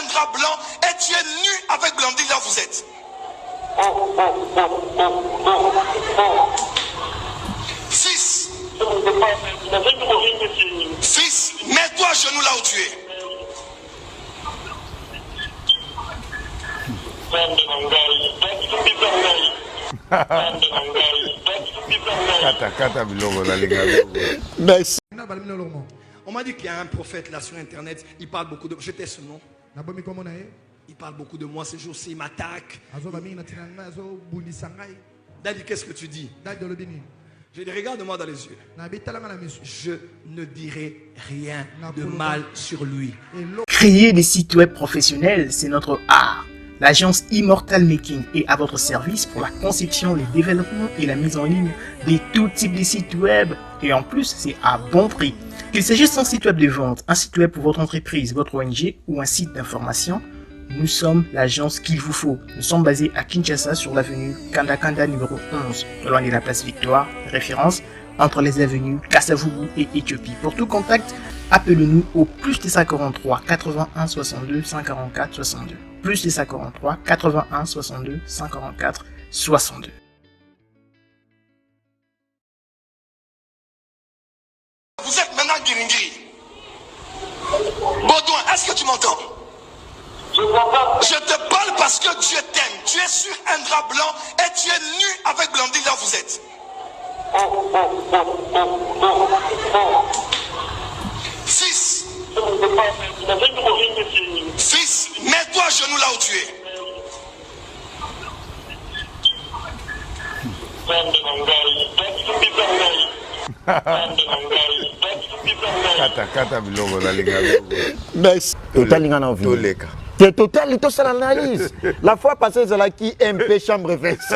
drap blanc et tu es nu avec Blandine là où vous êtes. Fils, fils, mets-toi à genoux là où tu es. Merci. On m'a dit qu'il y a un prophète là sur internet, il parle beaucoup de... Je t'ai ce nom. Il parle beaucoup de moi ces jours-ci, il m'attaque. Daddy, qu'est-ce que tu dis? Je dis, regarde-moi dans les yeux. Je ne dirai rien de mal sur lui. Créer des sites web professionnels, c'est notre art. L'agence Immortal Making est à votre service pour la conception, le développement et la mise en ligne de tout type de sites web. Et en plus, c'est à bon prix. Qu'il s'agisse d'un site web de vente, un site web pour votre entreprise, votre ONG ou un site d'information, nous sommes l'agence qu'il vous faut. Nous sommes basés à Kinshasa sur l'avenue Kanda numéro 11, loin de la place Victoire, référence entre les avenues Kassavubu et Éthiopie. Pour tout contact, appelez-nous au plus 243 81 62 144 62. Plus 243 81 62 144 62. Vous êtes maintenant Giringiri. Baudouin, est-ce que tu m'entends? Je te parle parce que Dieu t'aime. Tu es sur un drap blanc et tu es nu avec Blandine là où vous êtes. Fils, fils, mets-toi à genoux là où tu es. Merci. Total, il a l'analyse. La fois passée, c'est là qui MP chambre veste.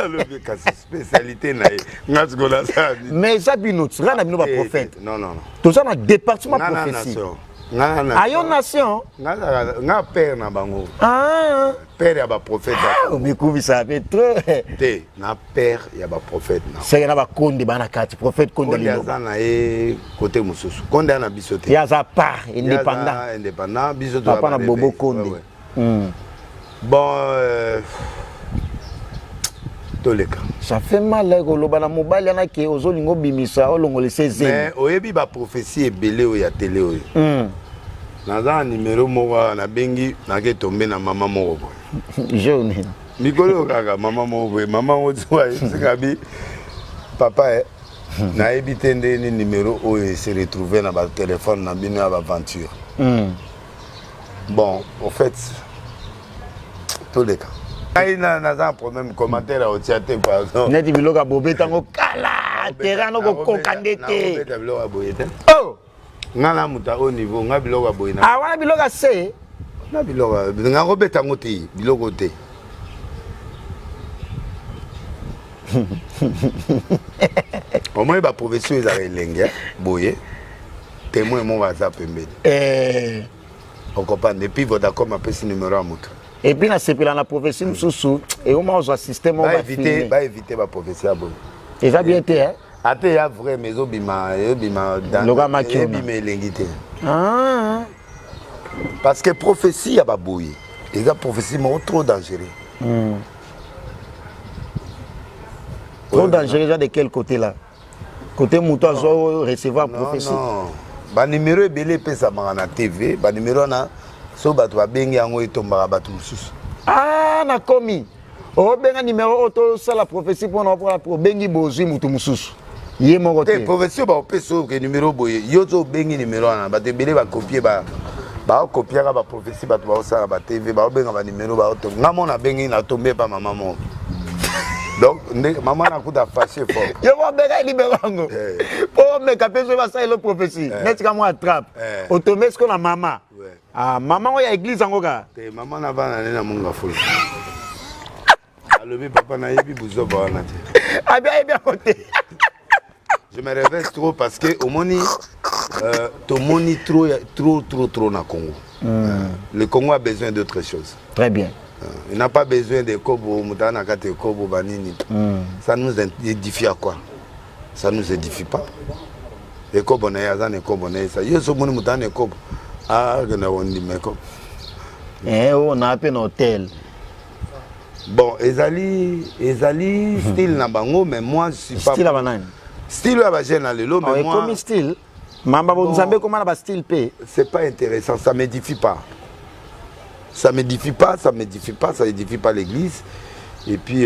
Spécialité. Mais ça, c'est un prophète. Non. Tout ça, c'est un département prophétie. Ayon nation. Nga père na bango. Ah. Père ya ba prophète. Ah, mais comment ça fait trop. Té, na père ya ba prophète na. C'est y a ba konde bana kati prophète konde lino. Konde na e côté mususu. Konde na bisoté. Ya za part indépendant. Indépendant bisoto. Papa na bobo konde. Bon toleka. Ça fait mal là koloba na mobile yana ke ozolingo bimisa olongole 16e. Mais oyebi ba prophétie ebelé o ya télé o. Naza numéro moko na bengi na ke tomber na maman moko. Jeune. Mikolo kaka maman moko, maman ozo sikabi papa na ebité ndeni numéro o se retrouver na ba téléphone na bino ya ba aventure. Bon, en fait tous les cas. Il y a un problème commentaire au théâtre par exemple. Net biloga bobé tango kala terrain no ko kokandete. Oh. Ngala muta au niveau nga biloga boyina. Ah wana biloga se. Na biloga nga robeta ngoti bilogo te. Au moins ba professeur ils avaient lengue boye. Témoin mon WhatsApp pembeni. On comprend depuis votre accord m'a pris numéro à moto. Et puis, dans la prophétie, et au moins, on a un système. On va éviter la prophétie. Et ça a bien été, hein? Il y a vrai, mais il y a parce que la prophétie, il y a pas bouillé. Et la prophétie, c'est trop dangereux. Trop dangereux, de quel côté là? Côté mouton, recevoir la prophétie. Non, non. Le numéro est belé, ça m'a na TV. Le numéro na. So batu babengi yango etombaka batu mususu. Ah na komi. O benga numéro auto ça la prophétie pour la bengi bozui mutu mususu. Yé moko te. Prophétie ba opeso ke numéro boye. Yo zo bengi numéro na ba tebele ba copier ba copier ba prophétie batu ba osala ba TV ba benga ba numéro ba auto. Ngamo na bengi na tomber pa maman mo. Donc maman na kuta fâché fort. Yo va benga numéro ngo. Oh mais kapé ba ça le prophétie. Net ka moi attrape. Automé ce qu'on a maman. Ah, maman, il y a l'église en Goga. Maman n'a pas de mon gaffe. Le papa n'a pas besoin de ah bien côté. Je me réveille trop parce que au moni, ton moni trop na Congo. Le Congo a besoin d'autre chose. Très bien. Il n'a pas besoin de kobo, mutana kate kobo banini. Ça nous édifie à quoi? Ça nous édifie pas. Les kobo na yazan et kobo na ça. Yo so moni mutana kobo. Ah, on dit mais comme On a appelé un hôtel. Bon, Ezali style na bango, mais moi je suis pas. Style à banane. Style à bagène à l'élo, mais moi. Comme style. Mamba Bonzambe, comment on a style P? C'est pas intéressant, ça m'édifie pas. Ça m'édifie pas, ça édifie pas l'église. Et puis,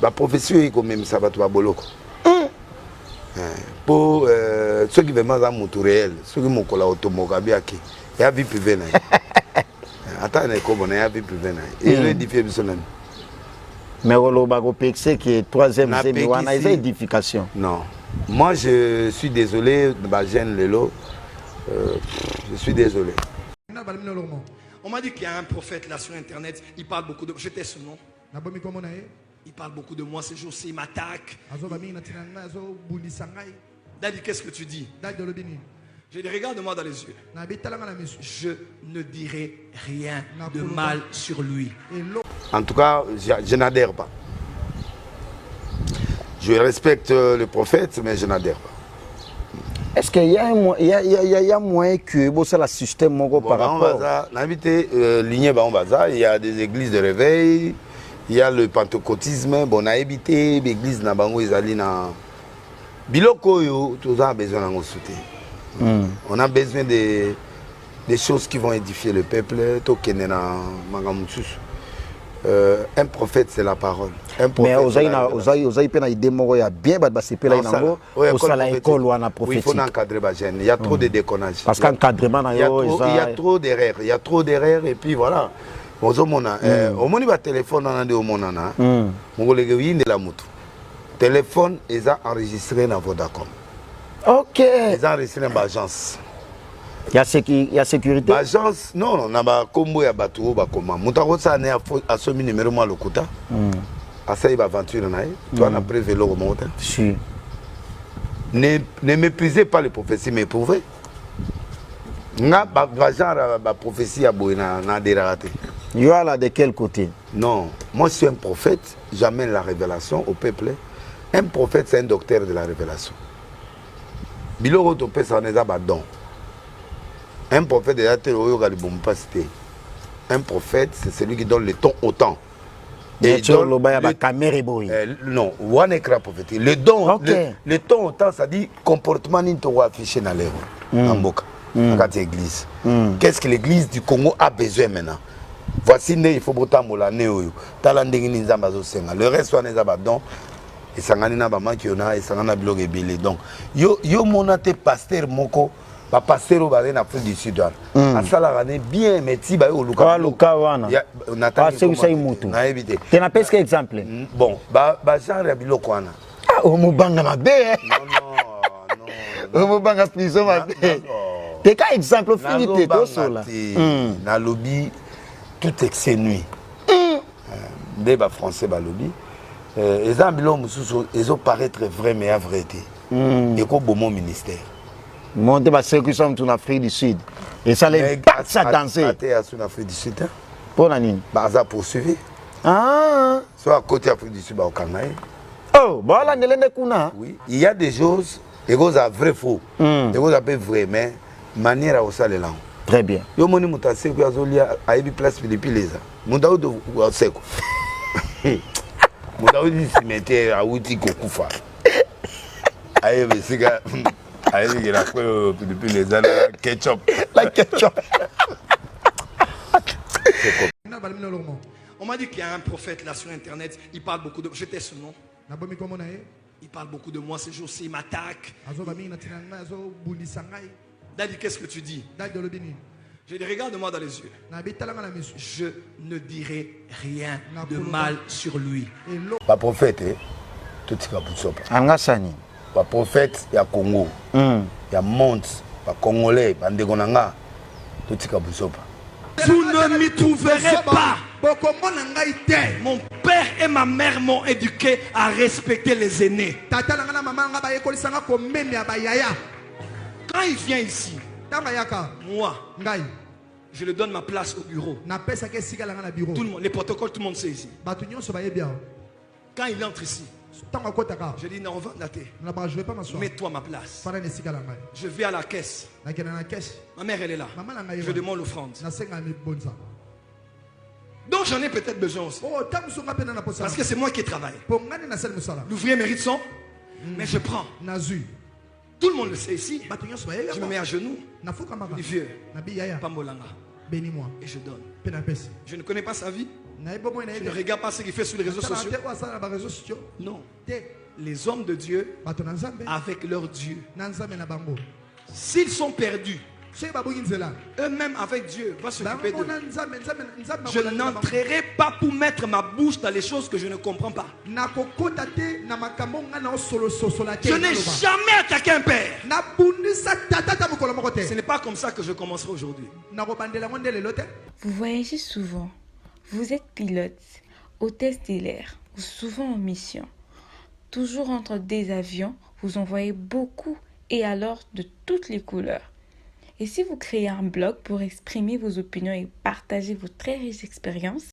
la profession est quand même ça va tout à boloko. Pour ceux qui veulent dans mon tour réel, ceux qui m'ont collé automobiles, il y a vie privée. Attends, il y a vie privée. Et je édifie personne. Mais on va c'est que troisième édification. Non. Moi, je suis désolé, je suis désolé. On m'a dit qu'il y a un prophète là sur internet, il parle beaucoup de... Je t'ai ce nom. Il parle beaucoup de moi ces jours-ci, il m'attaque. Daddy, qu'est-ce que tu dis? Je dis, regarde-moi dans les yeux. Je ne dirai rien de mal sur lui. En tout cas, je n'adhère pas. Je respecte le prophète, mais je n'adhère pas. Est-ce qu'il y a un moyen que c'est le système par rapport il y a des églises de réveil, il y a le pentecôtisme, bon, on a évité l'église na bango ezali na biloko yo, tout ça a besoin de soutien. On a besoin des choses qui vont édifier le peuple. Un prophète, c'est la parole. Mais vous avez bien il faut encadrer les jeunes. Il y a trop de déconnage. Parce qu'encadrement, il y a trop d'erreurs. Il y a trop d'erreurs et puis voilà. Au moins, il téléphone téléphone est enregistré dans Vodacom. Ok. Ils ont enregistré dans l'agence. Il y a sécurité. L'agence, non, on a combo ya bateau, bakoma. Moutaro ça né à ce numéro moi le kota. À ça il va aventure naï. Tu en as prévu le remonter. Si. Ne méprisez pas les prophéties, mais prouvez. Nga genre ba prophétie à boina na dératé. Il y a là de quel côté? Non, moi je suis un prophète, j'amène la révélation au peuple. Un prophète c'est un docteur de la révélation. Biloko to pesa neza ba don. Un prophète déjà un prophète, c'est celui qui donne le ton au temps. Et non, one écran prophétique. Le don, le ton au temps, ça dit comportement ni to affiché dans l'erreur. En boca, dans l'église. Qu'est-ce que l'église du Congo a besoin maintenant? Voici il faut botam la néo. Talanding ni zambazo senga. Le reste soit neza ba don. Et sangani na ba makiona et sangana blog et belé. Donc yo monate pasteur moko. Pasteur au Balen Afrique du Sud. À ça la bien mais si ba au Luka. Luka wana. Parce que ça imutu. Na éviter. Tu n'as pas exemple. Bon, ba genre ya biloko wana. Ah o mubanga mabe. Non. O mubanga prison mabe. T'es qu'un exemple finité tout cela. Na lobby tout excès nuit. Débat français ba lobby. Les ambulants mususu ils ont paraître vrai mais à vérité. Et ko bon ministère. Monter ma circonscription en Afrique du Sud. Et ça les pas ça danser. En Afrique du Sud. Pour la nuit. Baza poursuivi. Ah. Soit à côté Afrique du Sud, au Canada. Oh, bon là, oui, il y a des choses, et vous avez vrai faux. Et vous avez vrai, mais manière à osser les langues. Très bien. Yo moni mutase ko azolia aibi place Philippines. Mundao de waseko. Mundao di cimetière a uti kokufa. Aibi siga. Aibi la ko Philippines les ana ketchup. La ketchup. On m'a dit qu'il y a un prophète là sur internet, il parle beaucoup de... Je t'ai ce nom. Il parle beaucoup de moi ces jours-ci, il m'attaque. Daddy, qu'est-ce que tu dis? Je dis, regarde-moi dans les yeux. Je ne dirai rien de mal sur lui. Pas prophète, tout ce qu'il Angasani. Pas prophète, il y a Congo. Il y a monde, pas Congolais, pas Ndegonanga. Tout ce qu'il Vous ne m'y trouverez pas. Mon père et ma mère m'ont éduqué à respecter les aînés. Quand il vient ici, moi, je lui donne ma place au bureau. Tout le monde, les protocoles, tout le monde sait ici. Quand il entre ici, Je dis non, Je vais pas m'asseoir. mets-toi à ma place. Fara nesika la ngai. Je vais à la caisse. Nakenda na caisse. Ma mère, elle est là. Maman na ngai. Je demande l'offrande. Nasenga mi bonza. Donc j'en ai peut-être besoin aussi. Oh, tamusunga pena na posa. Parce que c'est moi qui travaille. Pongani na sel musala. L'ouvrier mérite son, mais je prends. Nazui. Tout le monde le sait ici. Batunyo so yega. Je me mets à genoux. Na fuka maka. Du vieux. Nabi yaya. Pambolanga. Bénis-moi. Et je donne. Pena pesi. Je ne connais pas sa vie. Na ebo mo na Je ede. ne regarde pas ce qu'il fait sur les réseaux sociaux. Sociaux. Ba réseaux sociaux. Non. Te. Les hommes de Dieu Bato na nzambe. avec leur Dieu. Na nzambe na bango. S'ils sont perdus, Soki babongi nzela. eux-mêmes avec Dieu vont s'occuper Bango d'eux. na nzambe nzambe. Je n'entrerai pas pour mettre ma bouche dans les choses que je ne comprends pas. Na kokota te na makambo nga na solo sosola te. Je n'ai jamais attaqué un père. Na bundisa tata ta mokolo moko te. Ce n'est pas comme ça que je commencerai aujourd'hui. Na kobandela ngo ndele lote. Vous voyagez souvent. Vous êtes pilote, hôtesse stellaire ou souvent en mission. Toujours entre des avions, vous en voyez beaucoup et alors de toutes les couleurs. Et si vous créez un blog pour exprimer vos opinions et partager vos très riches expériences,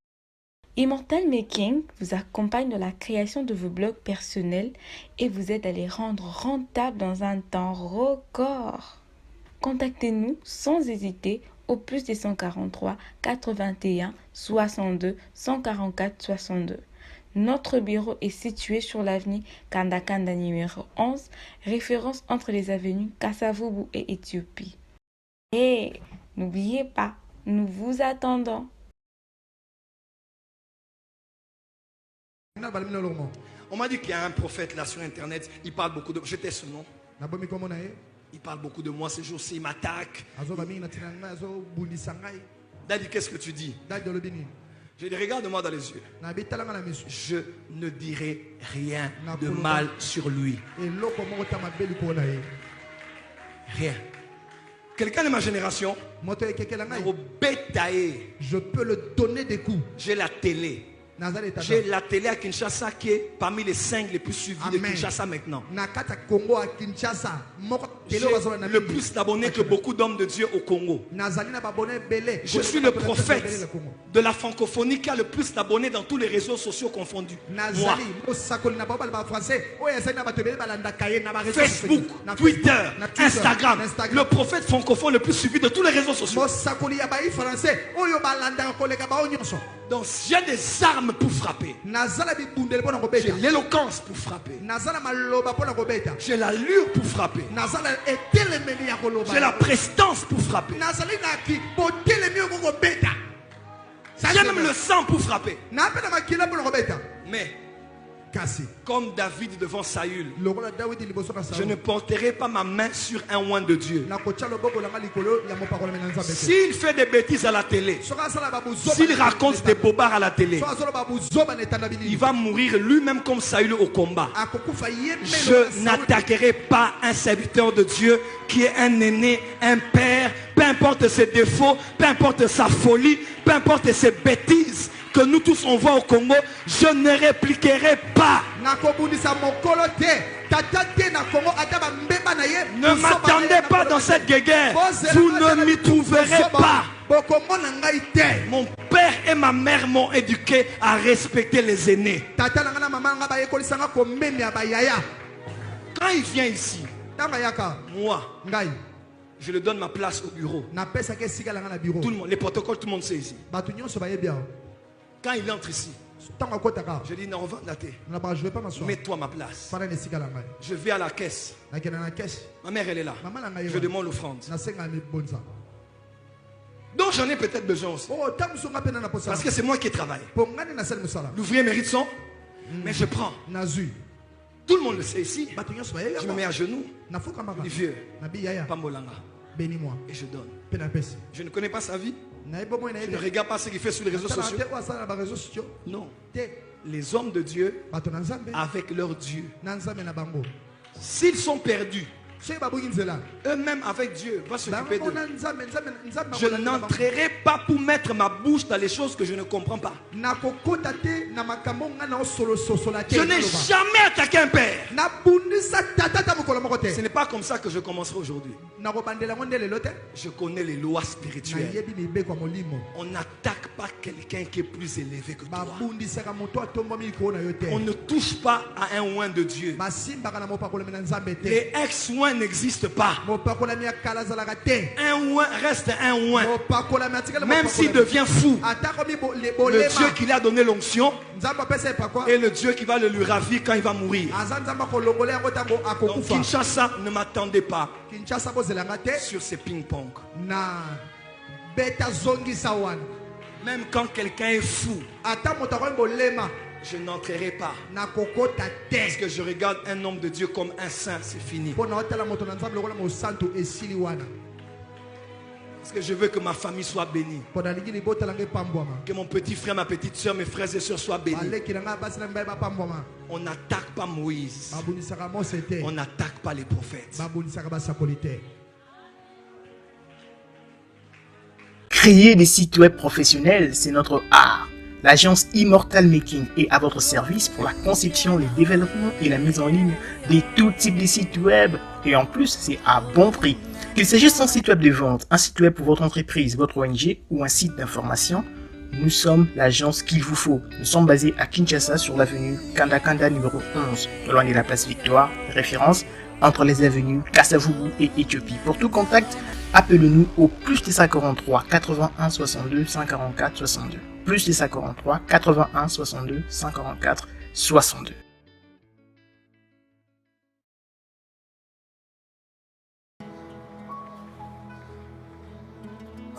Immortal Making vous accompagne dans la création de vos blogs personnels et vous aide à les rendre rentables dans un temps record. Contactez-nous sans hésiter au plus 243 81 62 144 62. Notre bureau est situé sur l'avenue Kandakanda numéro 11, référence entre les avenues Kasavubu et Éthiopie. Et n'oubliez pas, nous vous attendons. On m'a dit qu'il y a un prophète là sur internet, il parle beaucoup de... Je tais ce nom. Il parle beaucoup de moi ces jours-ci, il m'attaque. Daddy, qu'est-ce que tu dis? Je dis, regarde-moi dans les yeux. Je ne dirai rien de mal sur lui. Rien. Quelqu'un de ma génération, je peux le donner des coups. j'ai la télé. J'ai la télé à Kinshasa qui est parmi les 5 les plus suivis de Kinshasa maintenant. J'ai le plus d'abonnés que beaucoup d'hommes de Dieu au Congo. Je suis le prophète de la francophonie qui a le plus d'abonnés dans tous les réseaux sociaux confondus. Moi. Facebook, Twitter, Instagram. Le prophète francophone le plus suivi de tous les réseaux sociaux. Donc j'ai des armes pour frapper. J'ai l'éloquence pour frapper. J'ai l'allure pour frapper. J'ai la prestance pour frapper. J'ai même le sang pour frapper. Mais comme David devant Saül, je ne porterai pas ma main sur un oint de Dieu. S'il fait des bêtises à la télé, s'il raconte des bobards à la télé, il va mourir lui-même comme Saül au combat. Je n'attaquerai pas un serviteur de Dieu qui est un aîné, un père, peu importe ses défauts, peu importe sa folie, peu importe ses bêtises que nous tous on voit au Congo. Je ne répliquerai pas. Ne m'attendez pas dans cette guéguerre. Vous ne m'y trouverez pas. Mon père et ma mère m'ont éduqué à respecter les aînés. Quand il vient ici, moi, je lui donne ma place au bureau. Tout le monde, les protocoles, tout le monde sait ici. Quand il entre ici, je dis non, je vais pas m'asseoir. mets-toi à ma place. Je vais à la caisse. Ma mère, elle est là. Je demande l'offrande. Donc j'en ai peut-être besoin aussi. Oh, parce que c'est moi qui travaille. L'ouvrier mérite son, mais je prends. Tout le monde le sait ici. Je me mets à genoux. Du vieux. Pambolanga. Bénis-moi. Et je donne. Penapesi. Je ne connais pas sa vie. Je ne regarde pas ce qu'il fait sur les réseaux sociaux. Non. Les hommes de Dieu avec leur Dieu. S'ils sont perdus, eux-mêmes avec Dieu vont s'occuper d'eux. Je n'entrerai pas pour mettre ma bouche dans les choses que je ne comprends pas. Je n'ai jamais attaqué un père. Ce n'est pas comme ça que je commencerai aujourd'hui. Je connais les lois spirituelles. On n'attaque pas quelqu'un qui est plus élevé que toi. On ne touche pas à un oint de Dieu. Les ex-oints n'existent pas. Un oint reste un oint. Même s'il devient fou, le Dieu qui lui a donné l'onction est le Dieu qui va le lui ravir quand il va mourir. Donc Kinshasa, ne m'attendez pas sur ces ping-pong. Même quand quelqu'un est fou, je n'entrerai pas. Parce que je regarde un homme de Dieu comme un saint, c'est fini. Parce que je veux que ma famille soit bénie. Que mon petit frère, ma petite soeur, mes frères et sœurs soient bénis. On n'attaque pas Moïse. On n'attaque pas les prophètes. Créer des sites web professionnels, c'est notre art. L'agence Immortal Making est à votre service pour la conception, le développement et la mise en ligne de tout type de sites web. Et en plus, c'est à bon prix. Qu'il s'agisse d'un site web de vente, un site web pour votre entreprise, votre ONG ou un site d'information, nous sommes l'agence qu'il vous faut. Nous sommes basés à Kinshasa sur l'avenue Kanda numéro 11, loin de la place Victoire, référence entre les avenues Kassavubu et Éthiopie. Pour tout contact, appelez-nous au plus 243 81 62 144 62. Plus 243 81 62 144 62.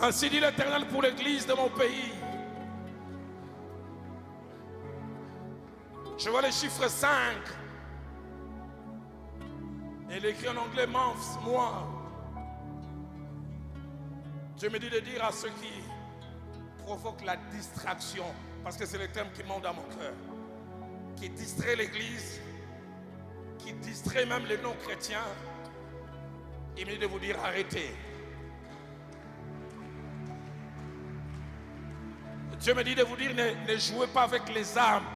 Ainsi dit l'Éternel pour l'église de mon pays. Je vois le chiffre 5. Et il écrit en anglais months, mois. Dieu me dit de dire à ceux qui provoquent la distraction, parce que c'est le thème qui monte dans mon cœur, qui distrait l'église, qui distrait même les non-chrétiens. Il me dit de vous dire arrêtez. Dieu me dit de vous dire ne jouez pas avec les armes.